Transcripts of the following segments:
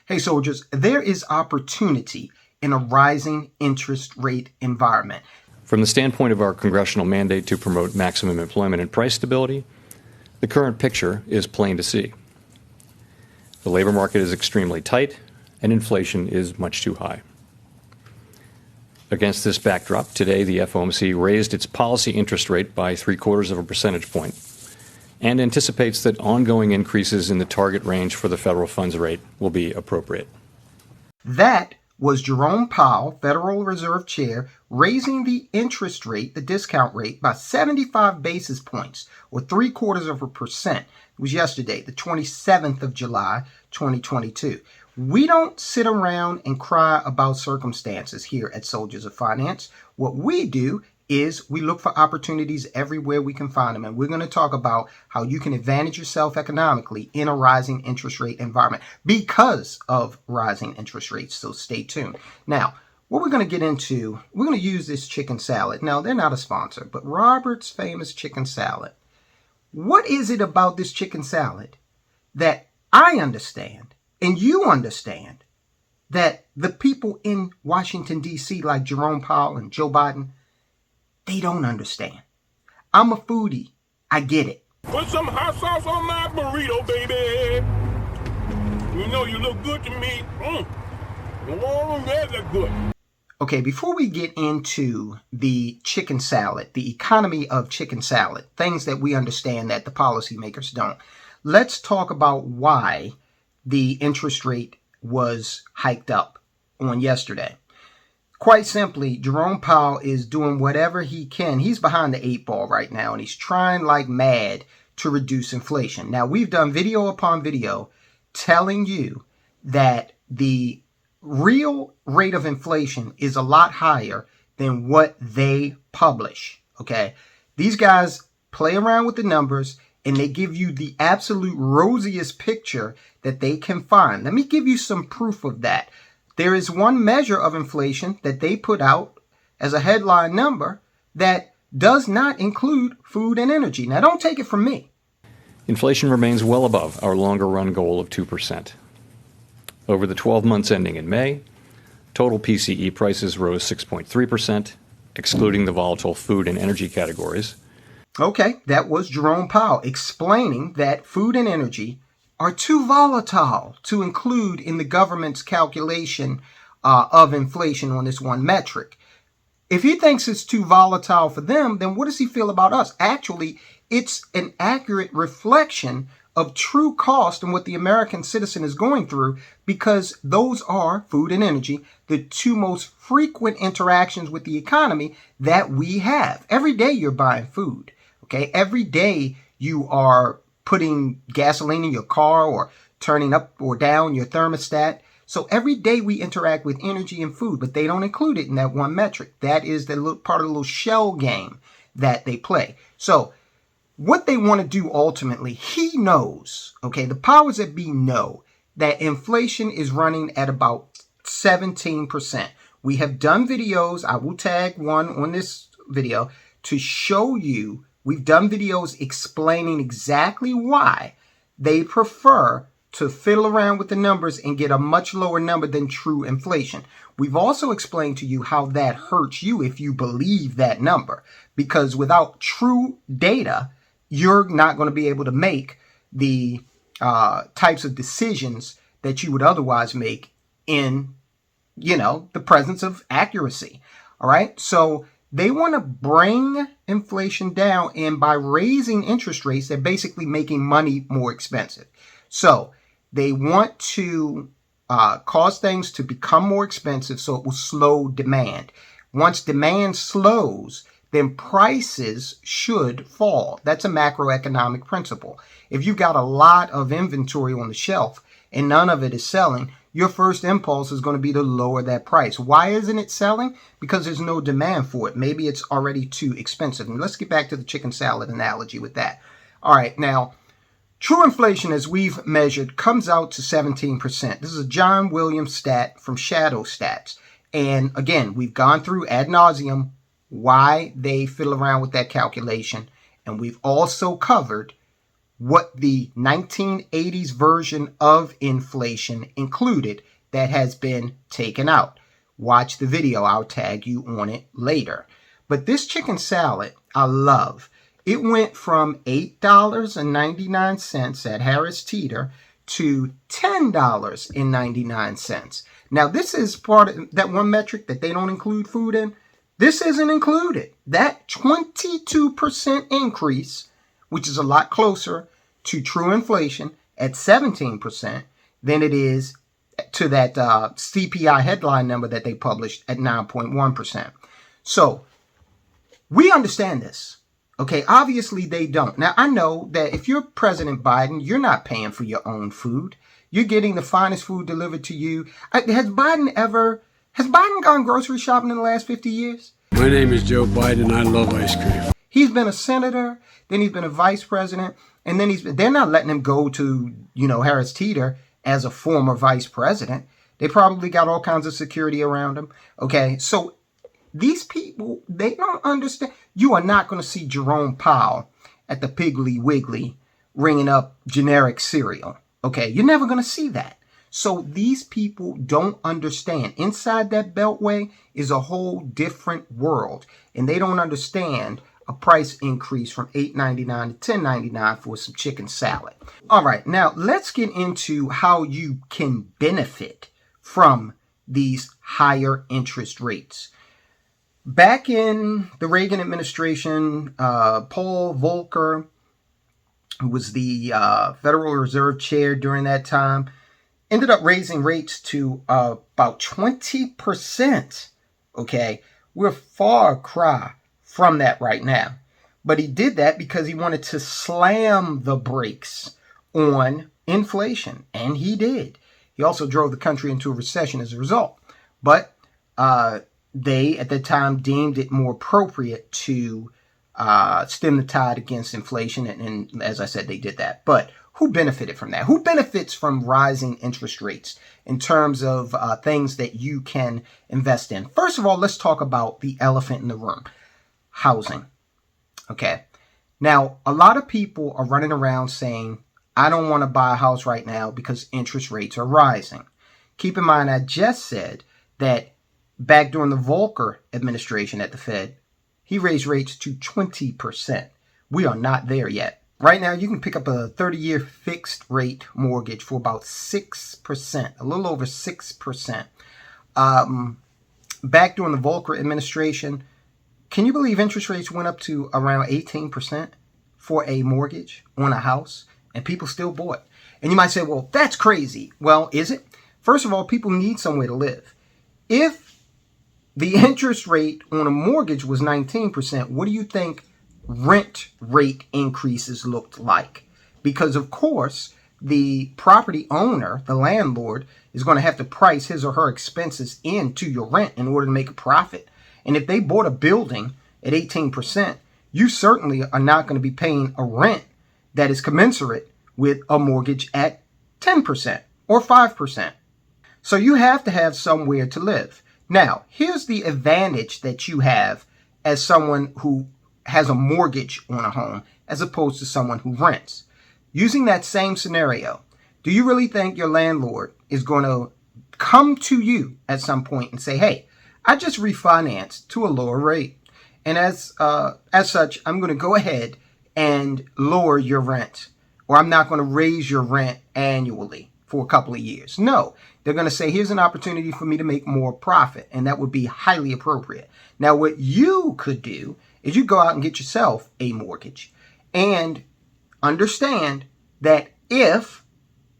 Hey soldiers, there is opportunity in a rising interest rate environment. From the standpoint of our congressional mandate to promote maximum employment and price stability, the current picture is plain to see. The labor market is extremely tight, and inflation is much too high. Against this backdrop, today the FOMC raised its policy interest rate by 0.75 of a percentage point and anticipates that ongoing increases in the target range for the federal funds rate will be appropriate. That was Jerome Powell, Federal Reserve Chair, raising the interest rate, the discount rate, by 75 basis points, or 0.75%. It was yesterday, the 27th of July, 2022. We don't sit around and cry about circumstances here at Soldiers of Finance. What we do is we look for opportunities everywhere we can find them. And we're going to talk about how you can advantage yourself economically in a rising interest rate environment because of rising interest rates. So stay tuned. Now, what we're going to get into, we're going to use this chicken salad. Now, they're not a sponsor, but Robert's famous chicken salad. What is it about this chicken salad that I understand and you understand that the people in Washington, D.C., like Jerome Powell and Joe Biden, they don't understand? I'm a foodie. I get it. Put some hot sauce on my burrito, baby. You know you look good to me. Oh, that look good. Okay, before we get into the chicken salad, the economy of chicken salad, things that we understand that the policymakers don't, let's talk about why the interest rate was hiked up on yesterday. Quite simply, Jerome Powell is doing whatever he can. He's behind the 8 ball right now, and he's trying like mad to reduce inflation. Now, we've done video upon video telling you that the real rate of inflation is a lot higher than what they publish, okay? These guys play around with the numbers, and they give you the absolute rosiest picture that they can find. Let me give you some proof of that. There is one measure of inflation that they put out as a headline number that does not include food and energy. Now, don't take it from me. Inflation remains well above our longer-run goal of 2%. Over the 12 months ending in May, total PCE prices rose 6.3%, excluding the volatile food and energy categories. Okay, that was Jerome Powell explaining that food and energy are too volatile to include in the government's calculation of inflation on this one metric. If he thinks it's too volatile for them, then what does he feel about us? Actually, it's an accurate reflection of true cost and what the American citizen is going through, because those are, food and energy, the two most frequent interactions with the economy that we have. Every day you're buying food, okay? Every day you are putting gasoline in your car or turning up or down your thermostat. So every day we interact with energy and food, but they don't include it in that one metric. That is the little part of the little shell game that they play. So what they want to do ultimately, he knows, okay, the powers that be know that inflation is running at about 17%. We have done videos, I will tag one on this video to show you. We've done videos explaining exactly why they prefer to fiddle around with the numbers and get a much lower number than true inflation. We've also explained to you how that hurts you if you believe that number, because without true data, you're not going to be able to make the types of decisions that you would otherwise make in, the presence of accuracy. All right. So they want to bring inflation down, and by raising interest rates, they're basically making money more expensive. So they want to cause things to become more expensive so it will slow demand. Once demand slows, then prices should fall. That's a macroeconomic principle. If you've got a lot of inventory on the shelf and none of it is selling, your first impulse is going to be to lower that price. Why isn't it selling? Because there's no demand for it. Maybe it's already too expensive. And let's get back to the chicken salad analogy with that. All right, now, true inflation, as we've measured, comes out to 17%. This is a John Williams stat from Shadow Stats. And again, we've gone through ad nauseum why they fiddle around with that calculation. And we've also covered what the 1980s version of inflation included that has been taken out. Watch the video. I'll tag you on it later. But this chicken salad, I love. It went from $8.99 at Harris Teeter to $10.99. Now, this is part of that one metric that they don't include food in. This isn't included. That 22% increase, which is a lot closer to true inflation at 17% than it is to that CPI headline number that they published at 9.1%. So we understand this. Okay, obviously they don't. Now, I know that if you're President Biden, you're not paying for your own food. You're getting the finest food delivered to you. Has Biden gone grocery shopping in the last 50 years? My name is Joe Biden. I love ice cream. He's been a senator, then he's been a vice president, and then they're not letting him go to, Harris Teeter as a former vice president. They probably got all kinds of security around him. Okay, so these people, they don't understand. You are not going to see Jerome Powell at the Piggly Wiggly ringing up generic cereal. Okay, you're never going to see that. So these people don't understand. Inside that beltway is a whole different world. And they don't understand a price increase from $8.99 to $10.99 for some chicken salad. All right, now let's get into how you can benefit from these higher interest rates. Back in the Reagan administration, Paul Volcker, who was the Federal Reserve chair during that time, ended up raising rates to about 20%. Okay, we're far cry from that right now. But he did that because he wanted to slam the brakes on inflation, and he did. He also drove the country into a recession as a result. But they, at the time, deemed it more appropriate to stem the tide against inflation. And as I said, they did that. But who benefited from that? Who benefits from rising interest rates in terms of things that you can invest in? First of all, let's talk about the elephant in the room, housing. Okay. Now, a lot of people are running around saying, I don't want to buy a house right now because interest rates are rising. Keep in mind, I just said that back during the Volcker administration at the Fed, he raised rates to 20%. We are not there yet. Right now, you can pick up a 30-year fixed rate mortgage for about 6%, a little over 6%. Back during the Volcker administration, can you believe interest rates went up to around 18% for a mortgage on a house, and people still bought? And you might say, well, that's crazy. Well, is it? First of all, people need somewhere to live. If the interest rate on a mortgage was 19%, what do you think rent rate increases looked like? Because, of course, the property owner, the landlord, is going to have to price his or her expenses into your rent in order to make a profit. And if they bought a building at 18%, you certainly are not going to be paying a rent that is commensurate with a mortgage at 10% or 5%. So you have to have somewhere to live. Now, here's the advantage that you have as someone who has a mortgage on a home as opposed to someone who rents. Using that same scenario, do you really think your landlord is going to come to you at some point and say, hey, I just refinanced to a lower rate, and as such, I'm going to go ahead and lower your rent, or I'm not going to raise your rent annually for a couple of years? No, they're going to say, here's an opportunity for me to make more profit, and that would be highly appropriate. Now, what you could do is you go out and get yourself a mortgage and understand that if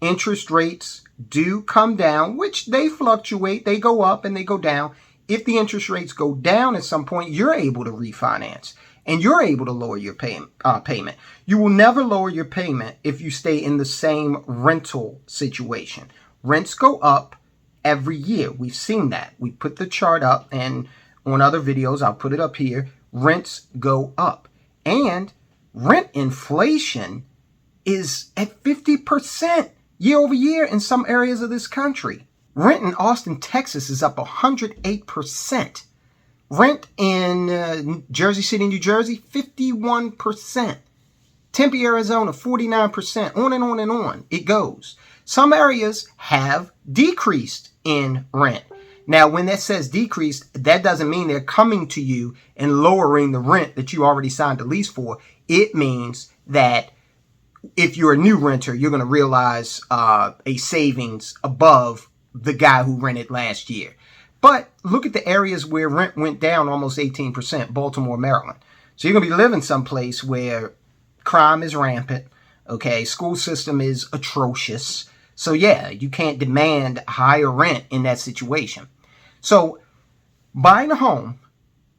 interest rates do come down, which they fluctuate, they go up and they go down. If the interest rates go down at some point, you're able to refinance and you're able to lower your payment. You will never lower your payment if you stay in the same rental situation. Rents go up every year. We've seen that. We put the chart up, and on other videos, I'll put it up here. Rents go up. And rent inflation is at 50% year over year in some areas of this country. Rent in Austin, Texas is up 108%. Rent in Jersey City, New Jersey, 51%. Tempe, Arizona, 49%, on and on and on it goes. Some areas have decreased in rent. Now, when that says decreased, that doesn't mean they're coming to you and lowering the rent that you already signed a lease for. It means that if you're a new renter, you're going to realize a savings above the guy who rented last year. But look at the areas where rent went down almost 18%, Baltimore, Maryland. So you're going to be living someplace where crime is rampant, okay? School system is atrocious. So yeah, you can't demand higher rent in that situation. So buying a home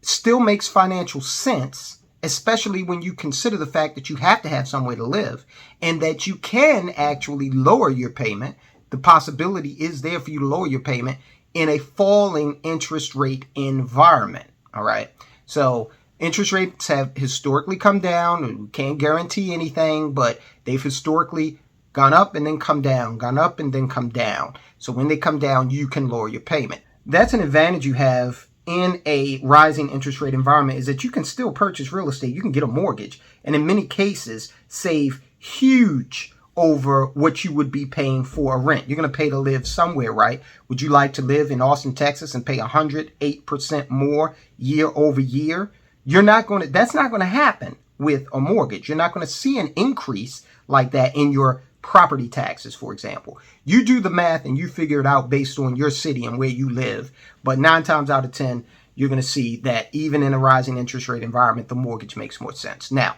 still makes financial sense, especially when you consider the fact that you have to have somewhere to live and that you can actually lower your payment. The possibility is there for you to lower your payment in a falling interest rate environment. All right. So interest rates have historically come down. We can't guarantee anything, but they've historically gone up and then come down, gone up and then come down. So when they come down, you can lower your payment. That's an advantage you have in a rising interest rate environment, is that you can still purchase real estate. You can get a mortgage and in many cases save huge over what you would be paying for a rent. You're going to pay to live somewhere, right? Would you like to live in Austin, Texas and pay 108% more year over year? That's not going to happen with a mortgage. You're not going to see an increase like that in your property taxes, for example. You do the math and you figure it out based on your city and where you live. But 9 times out of 10, you're going to see that even in a rising interest rate environment, the mortgage makes more sense. Now,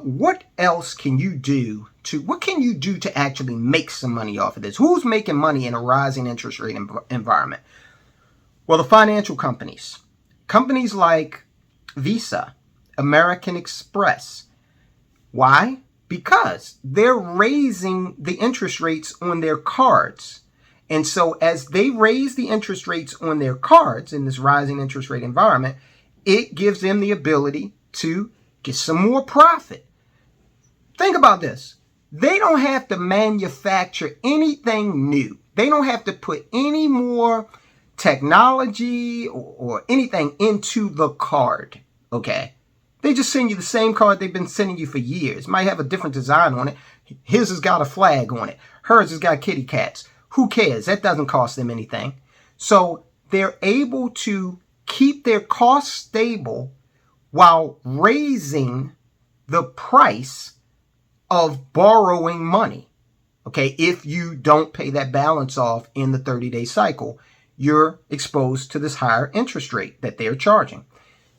what can you do to actually make some money off of this? Who's making money in a rising interest rate environment? Well, the financial companies like Visa, American Express. Why? Because they're raising the interest rates on their cards. And so as they raise the interest rates on their cards in this rising interest rate environment, it gives them the ability to get some more profit. Think about this. They don't have to manufacture anything new. They don't have to put any more technology or anything into the card, okay? They just send you the same card they've been sending you for years. Might have a different design on it. His has got a flag on it. Hers has got kitty cats. Who cares? That doesn't cost them anything. So they're able to keep their costs stable while raising the price of borrowing money. Okay, if you don't pay that balance off in the 30-day cycle, you're exposed to this higher interest rate that they're charging.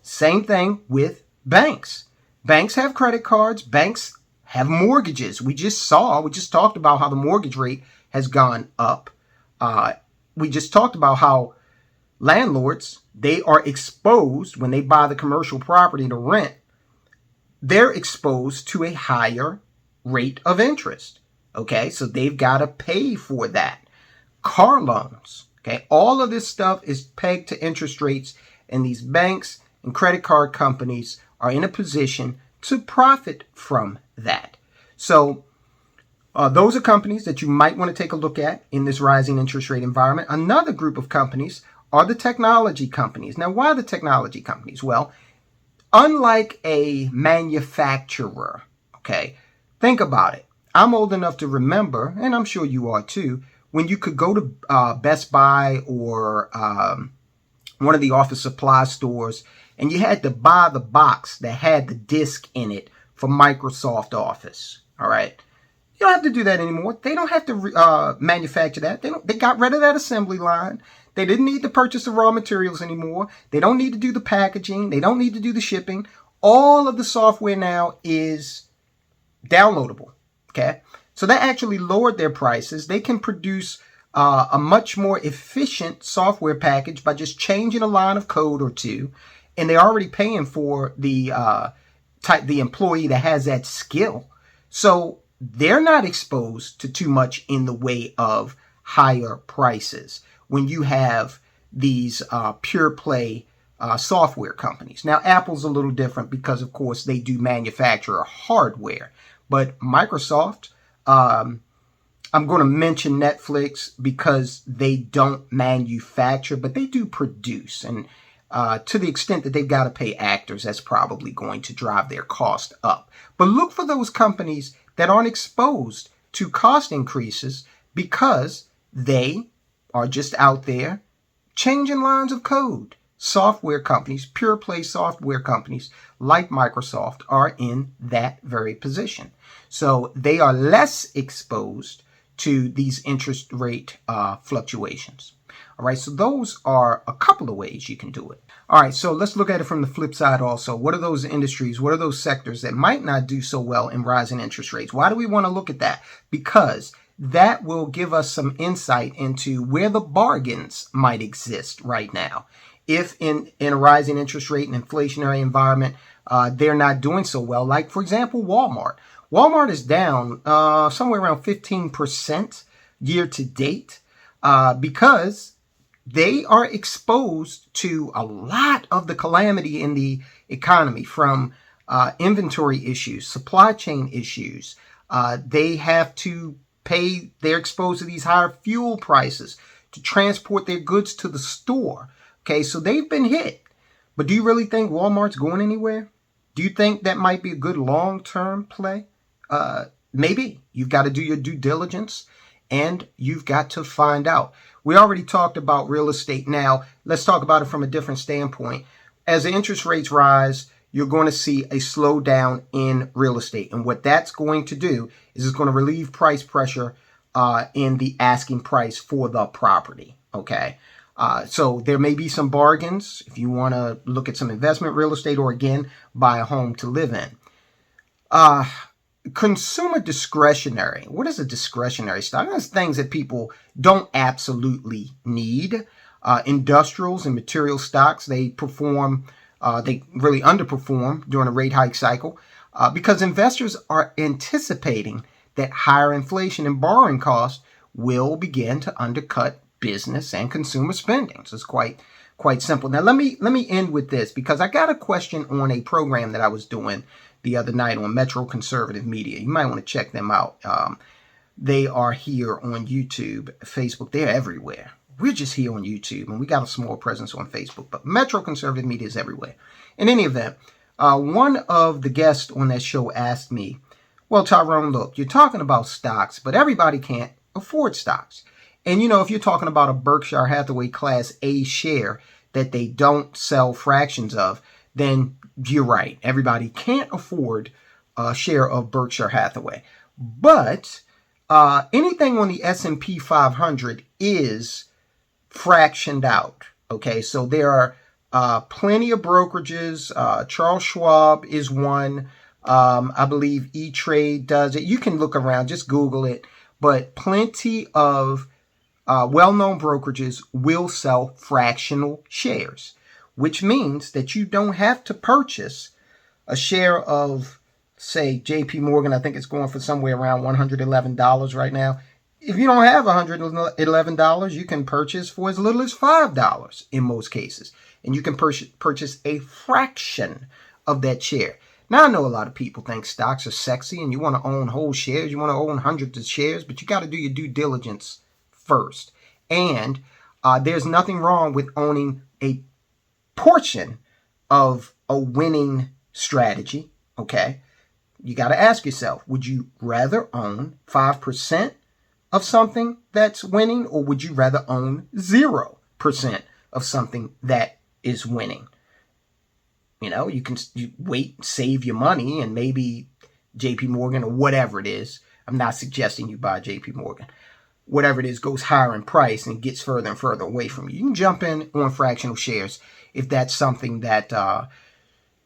Same thing with banks. Banks have credit cards. Banks have mortgages. We just talked about how the mortgage rate has gone up. We just talked about how landlords, they are exposed when they buy the commercial property to rent. They're exposed to a higher rate of interest. Okay, so they've got to pay for that. Car loans. Okay, all of this stuff is pegged to interest rates, and these banks and credit card companies are in a position to profit from that. So those are companies that you might want to take a look at in this rising interest rate environment. Another group of companies are the technology companies. Now, why the technology companies? Well, unlike a manufacturer, okay, think about it. I'm old enough to remember, and I'm sure you are too, when you could go to Best Buy or one of the office supply stores, and you had to buy the box that had the disk in it for Microsoft Office. All right. You don't have to do that anymore. They don't have to manufacture that. They got rid of that assembly line. They didn't need to purchase the raw materials anymore. They don't need to do the packaging. They don't need to do the shipping. All of the software now is downloadable. Okay. So that actually lowered their prices. They can produce a much more efficient software package by just changing a line of code or two. And they're already paying for the employee that has that skill. So they're not exposed to too much in the way of higher prices when you have these pure play software companies. Now, Apple's a little different because, of course, they do manufacture hardware. But Microsoft, I'm going to mention Netflix because they don't manufacture, but they do produce. And to the extent that they've got to pay actors, that's probably going to drive their cost up. But look for those companies that aren't exposed to cost increases because they are just out there changing lines of code. Software companies, pure play software companies like Microsoft are in that very position. So they are less exposed to these interest rate fluctuations. All right, so those are a couple of ways you can do it. All right, so let's look at it from the flip side also. What are those industries, what are those sectors that might not do so well in rising interest rates? Why do we want to look at that? Because that will give us some insight into where the bargains might exist right now. If in a rising interest rate and inflationary environment, they're not doing so well, like, for example, Walmart. Walmart is down somewhere around 15% year to date because they are exposed to a lot of the calamity in the economy, from inventory issues, supply chain issues. They have to pay, they're exposed to these higher fuel prices to transport their goods to the store. Okay, so they've been hit. But do you really think Walmart's going anywhere? Do you think that might be a good long-term play? Maybe. You've got to do your due diligence, and you've got to find out. We already talked about real estate. Now, let's talk about it from a different standpoint. As the interest rates rise, you're going to see a slowdown in real estate. And what that's going to do is it's going to relieve price pressure in the asking price for the property. Okay. So there may be some bargains if you want to look at some investment real estate, or again, buy a home to live in. Consumer discretionary. What is a discretionary stock? That's things that people don't absolutely need. Industrials and material stocks, they really underperform during a rate hike cycle because investors are anticipating that higher inflation and borrowing costs will begin to undercut business and consumer spending. So it's quite simple. Now let me end with this, because I got a question on a program that I was doing the other night on Metro Conservative Media. You might want to check them out. They are here on YouTube, Facebook. They're everywhere. We're just here on YouTube, and we got a small presence on Facebook, but Metro Conservative Media is everywhere. In any event, one of the guests on that show asked me, well, Tyrone, look, you're talking about stocks, but everybody can't afford stocks. And, you know, if you're talking about a Berkshire Hathaway Class A share that they don't sell fractions of, then you're right. Everybody can't afford a share of Berkshire Hathaway. But anything on the S&P 500 is fractioned out. Okay, so there are plenty of brokerages. Charles Schwab is one. I believe E-Trade does it. You can look around, just Google it. But plenty of well-known brokerages will sell fractional shares, which means that you don't have to purchase a share of, say, JP Morgan. I think it's going for somewhere around $111 right now. If you don't have $111, you can purchase for as little as $5 in most cases. And you can purchase a fraction of that share. Now, I know a lot of people think stocks are sexy and you want to own whole shares. You want to own hundreds of shares, but you got to do your due diligence first. And there's nothing wrong with owning a portion of a winning strategy. Okay. You got to ask yourself, would you rather own 5% of something that's winning, or would you rather own 0% of something that is winning? You know, you can wait, save your money, and maybe JP Morgan or whatever it is. I'm not suggesting you buy JP Morgan. Whatever it is goes higher in price and gets further and further away from you. You can jump in on fractional shares if that's something that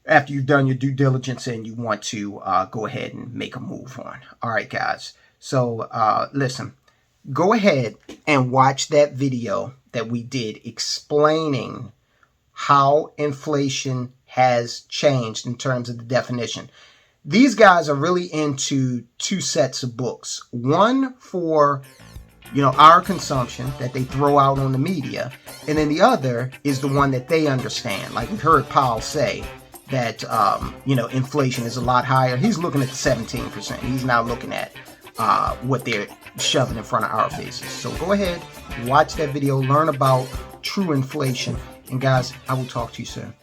after you've done your due diligence and you want to go ahead and make a move on. All right, guys. So listen, go ahead and watch that video that we did explaining how inflation has changed in terms of the definition. These guys are really into two sets of books. One for, you know, our consumption that they throw out on the media, and then the other is the one that they understand. Like we've heard Powell say that, you know, inflation is a lot higher. He's looking at the 17%. He's not looking at what they're shoving in front of our faces. So go ahead, watch that video, learn about true inflation, And guys, I will talk to you soon.